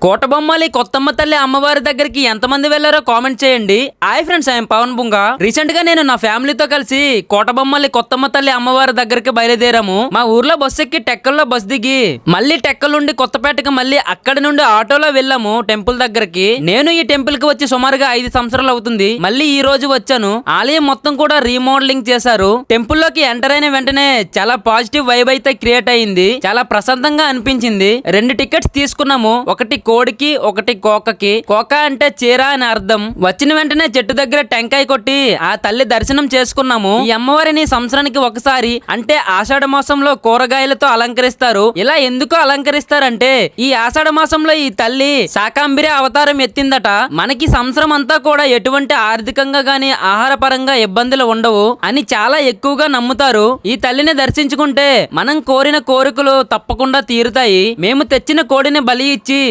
కోటబొమ్మాలి కొత్తమ్మ తల్లి అమ్మవారి దగ్గరికి ఎంతమంది వెళ్లారో కామెంట్ చేయండి. Hi friends, I am Pawan Bunga. Recent గా నేను నా ఫ్యామిలీతో కలిసి కోటబొమ్మాలి కొత్తమ్మ తల్లి అమ్మవారి దగ్గరికి బయలుదేరాము. మా ఊర్లో బస్సు ఎక్కి టెక్కల్లో బస్ దిగి మళ్ళీ టెక్కల నుండి కొత్తపేటకి మళ్ళీ అక్కడి నుండి ఆటోలో వెళ్ళాము టెంపుల్ దగ్గరికి. నేను ఈ టెంపుల్ కి వచ్చి సుమారుగా 5 సంవత్సరాలు అవుతుంది. మళ్ళీ ఈ రోజు వచ్చాను. ఆలయం మొత్తం కూడా రీమోడలింగ్ చేశారు. టెంపుల్ లోకి ఎంటర్ అయిన వెంటనే చాలా పాజిటివ్ వైబ్ అయితే క్రియేట్ అయింది. చాలా ప్రశాంతంగా అనిపించింది. 2 టికెట్స్ తీసుకున్నాము. ఒకటి కోడికి, ఒకటి కోకకి. కోక అంటే చీర అని అర్థం. వచ్చిన వెంటనే చెట్టు దగ్గర టెంకాయ కొట్టి ఆ తల్లి దర్శనం చేసుకున్నాము. ఈ అమ్మవారిని సంవత్సరానికి ఒకసారి అంటే ఆషాఢ మాసంలో కూరగాయలతో అలంకరిస్తారు. ఇలా ఎందుకు అలంకరిస్తారంటే ఈ ఆషాఢ మాసంలో ఈ తల్లి శాకాంబరి అవతారం ఎత్తిందట. మనకి సంవత్సరం అంతా కూడా ఎటువంటి ఆర్థికంగా గాని ఆహార పరంగా ఇబ్బందులు ఉండవు అని చాలా ఎక్కువగా నమ్ముతారు. ఈ తల్లిని దర్శించుకుంటే మనం కోరిన కోరికలు తప్పకుండా తీరుతాయి. మేము తెచ్చిన కోడిని బలి ఇచ్చి